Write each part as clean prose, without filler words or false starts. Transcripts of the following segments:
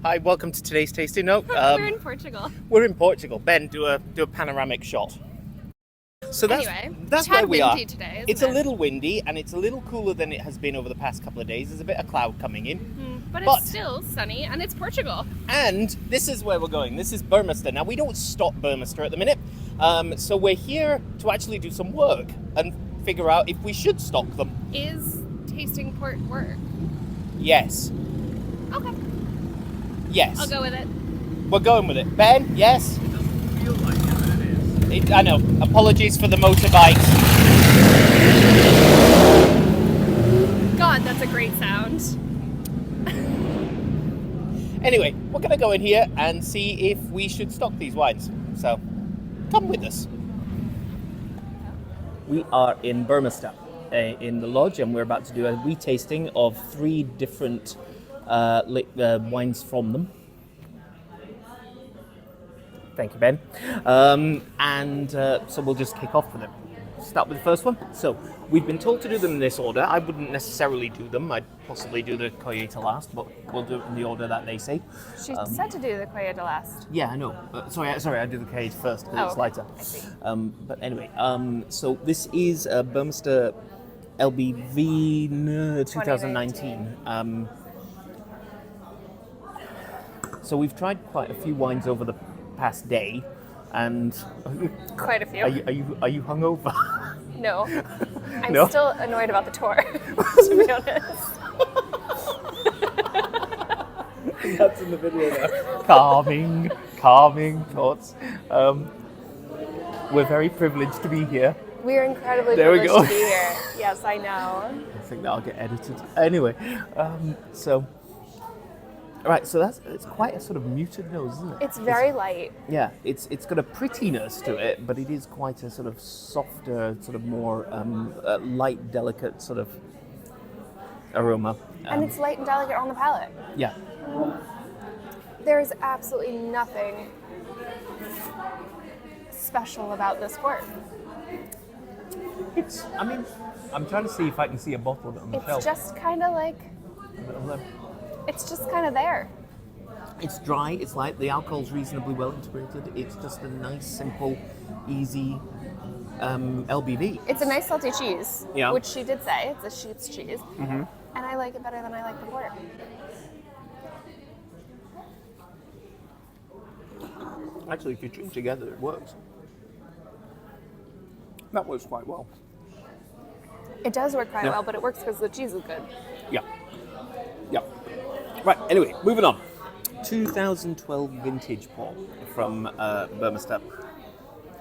Hi, welcome to today's tasting note. We're in Portugal. We're in Portugal. Ben, do a panoramic shot. So that's where we are. Today, it's a little windy and it's a little cooler than it has been over the past couple of days. There's a bit of cloud coming in. But it's still sunny and it's Portugal. And this is where we're going. This is Burmester. Now, we don't stop Burmester at the minute. So we're here to actually do some work and figure out if we should stock them. Is tasting port work? Yes. Okay. Yes. I'll go with it. We're going with it. Ben, yes? It doesn't feel like it, but it is. I know. Apologies for the motorbikes. God, that's a great sound. Anyway, we're going to go in here and see if we should stock these wines. So, come with us. We are in Burmester, in the lodge, and we're about to do a wee tasting of 3 different wines from them. Thank you, Ben. So we'll just kick off with it. Start with the first one. So we've been told to do them in this order. I wouldn't necessarily do them. I'd possibly do the Collita last, but we'll do it in the order that they say. She said to do the Collita last. Yeah, I know. Sorry, I do the Collita first because it's lighter. I see. But anyway, so this is Burmester LBV 2019. So we've tried quite a few wines over the past day, and Quite a few. Are you hungover? No. I'm No? still annoyed about the tour, to be honest. That's in the video now. Calming thoughts. We're very privileged to be here. We are incredibly There we privileged go. to be here. Yes, I know. I think that'll get edited. Anyway, right, so it's quite a sort of muted nose, isn't it? It's very light. Yeah, it's got a prettiness to it, but it is quite a sort of softer, sort of more light, delicate sort of aroma. And it's light and delicate on the palate. Yeah. There is absolutely nothing special about this port. I'm trying to see if I can see a bottle of it on the shelf. It's just kind of like, it's just kind of there. It's dry, it's light, the alcohol's reasonably well integrated. It's just a nice, simple, easy LBV. It's a nice salty cheese, Yeah. which she did say. It's a sheep's cheese. Mm-hmm. And I like it better than I like the port. Actually, if you drink together, it works. That works quite well. It does work quite Yeah. well, but it works because the cheese is good. Yeah. Right, anyway, moving on. 2012 vintage port from Burmester.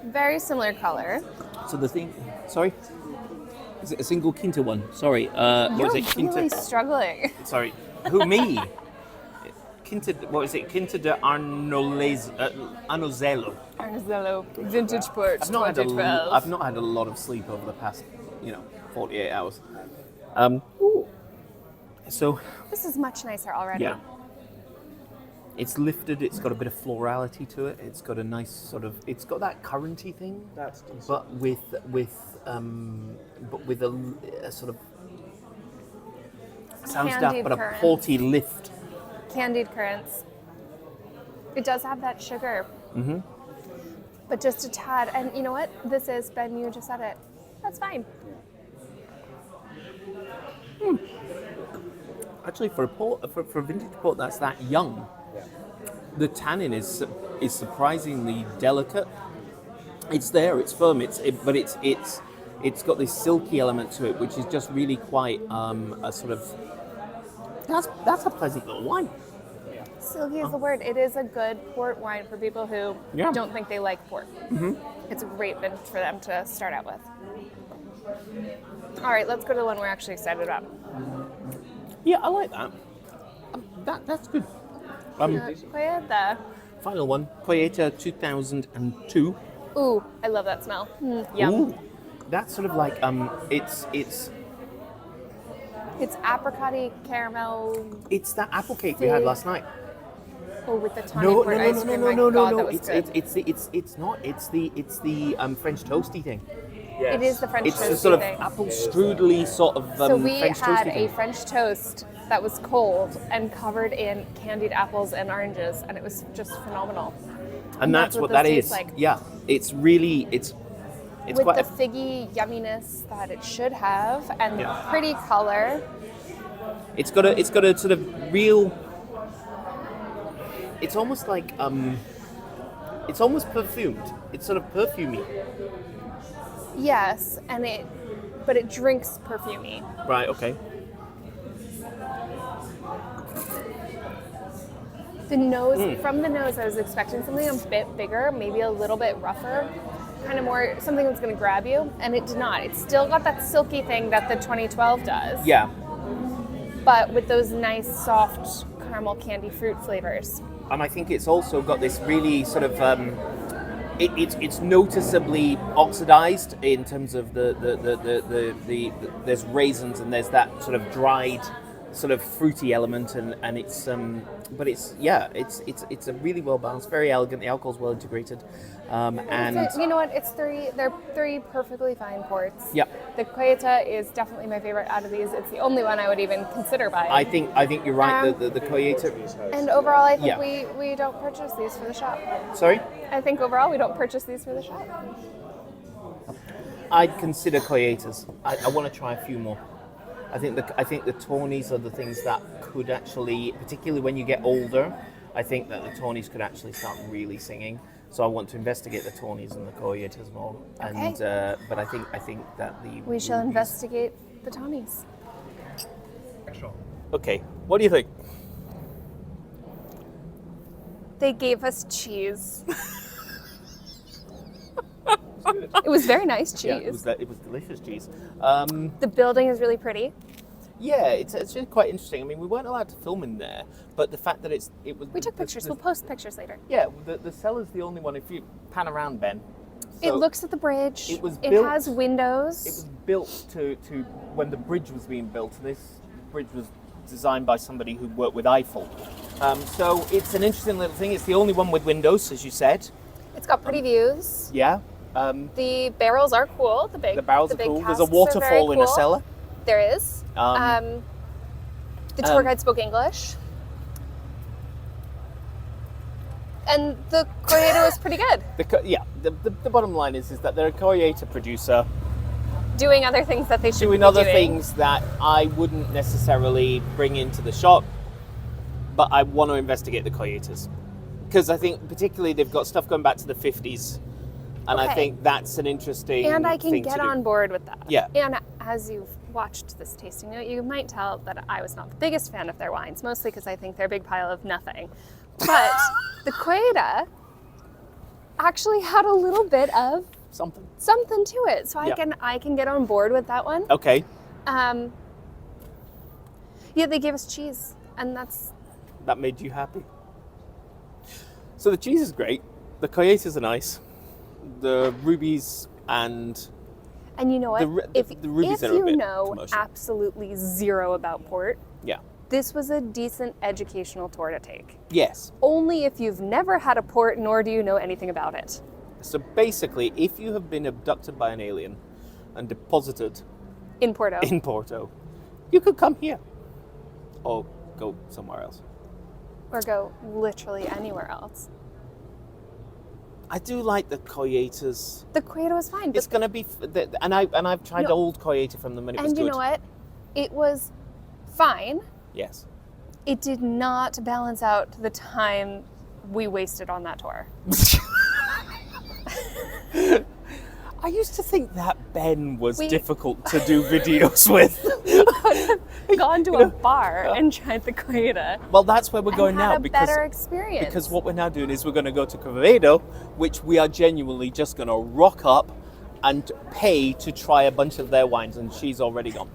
Very similar color. So the thing, sorry? Is it a single Quinta one? Sorry, what You're was it? Quinta. really struggling. Sorry, who, me? Quinta, what is it? Quinta de Arnozello. Arnozello vintage port I've not 2012. had a lot of sleep over the past, 48 hours. So This is much nicer already. yeah, it's lifted. It's got a bit of florality to it. It's got a nice sort of. It's got that currenty thing. That's decent. But with a sort of sounds daft, Candied but a currants. porty lift. Candied currants. It does have that sugar. Mm-hmm. But just a tad. And you know what? This is, Ben, you just said it. That's fine. Actually, for a vintage port that's that young, Yeah. the tannin is surprisingly delicate. It's there, it's firm, but it's got this silky element to it, which is just really quite a sort of. That's a pleasant little wine. Silky is the word. It is a good port wine for people who Yeah. don't think they like port. Mm-hmm. It's a great vintage for them to start out with. All right, let's go to the one we're actually excited about. Yeah, I like that. That's good. Collita. Final one, Collita 2002. Ooh, I love that smell. Yum. Ooh, that's sort of like it's It's apricot-y caramel. it's that apple cake we had last night. Oh, with the tonic port ice cream. My God, that was good. It's not. It's the French toasty thing. It is the French It's toasty a sort of thing. apple strudely sort of So we French had toasty a thing. French toast that was cold and covered in candied apples and oranges, and it was just phenomenal. And that's what this that tastes is. like. Yeah, it's really it's With quite the figgy yumminess that it should have, and the pretty color. it's got a sort of real. It's almost like it's almost perfumed. It's sort of perfumey. Yes, but it drinks perfumey. Right. Okay. The nose, from the nose, I was expecting something a bit bigger, maybe a little bit rougher, kind of more something that's going to grab you, and it did not. It's still got that silky thing that the 2012 does. Yeah. But with those nice, soft caramel candy fruit flavors. And I think it's also got this really sort of it's noticeably oxidized in terms of the there's raisins and there's that sort of dried sort of fruity element and it's but it's a really well balanced, very elegant. The alcohol's well integrated, and So, you know what? They're three perfectly fine ports. yeah, The Coyeta is definitely my favorite out of these. It's the only one I would even consider buying. I think you're right. The Coyeta. And overall, I think Yeah. we don't purchase these for the shop. Sorry, I think overall we don't purchase these for the shop. I'd consider Coyetas. I want to try a few more. I think the Tawnies are the things that could actually, particularly when you get older, I think that the Tawnies could actually start really singing. So I want to investigate the Tawnies and the Coyetas more. Okay. And but I think that the We shall rubies- investigate the Tawnies. Okay, what do you think? They gave us cheese. It was very nice cheese. Yeah, it was delicious cheese. The building is really pretty. Yeah, it's just quite interesting. I mean, we weren't allowed to film in there, but the fact that it was We took pictures. We'll post pictures later. Yeah, the cellar's the only one. If you pan around, Ben. It So looks at the bridge. it was It built- has windows. It was built to when the bridge was being built. This bridge was designed by somebody who worked with Eiffel. So it's an interesting little thing. It's the only one with windows, as you said. It's got pretty views. Yeah. The barrels are cool. The barrels are big cool. There's a casks are very waterfall in a cool. cellar. There is. The tour guide spoke English. And the Coyeta was pretty good. The bottom line is that they're a Coyeta producer Doing other things that they should doing be other doing. things that I wouldn't necessarily bring into the shop, but I want to investigate the Coyetas. Because I think particularly they've got stuff going back to the 50s, and I Okay. think that's an interesting And I can thing get to do. on board with that. Yeah. And as you've watched this tasting note, you might tell that I was not the biggest fan of their wines, mostly because I think they're a big pile of nothing. But the Coyeta actually had a little bit of Something. to it, so Yeah. I can get on board with that one. Okay, Yeah, they gave us cheese, and that made you happy. So the cheese is great. The Coyetas are nice. The rubies and you know what? The ru- if the rubies if are a you bit know commercial. absolutely zero about port, yeah, this was a decent educational tour to take. yes. Only if you've never had a port, nor do you know anything about it. So basically, if you have been abducted by an alien and deposited In Porto. in Porto, you could come here or go somewhere else. Or go literally anywhere else. I do like the Coyetas. The Coyeta was fine. It's gonna be, I've tried No. old Coyeta from them and it was And good. you know what? It was fine. Yes. It did not balance out the time we wasted on that tour. I used to think that Ben was We- difficult to do videos with. Gone to a bar and tried the Coyeta. Well, that's where we're going and had now a because better experience. Because what we're now doing is we're going to go to Quevedo, which we are genuinely just going to rock up and pay to try a bunch of their wines, and she's already gone.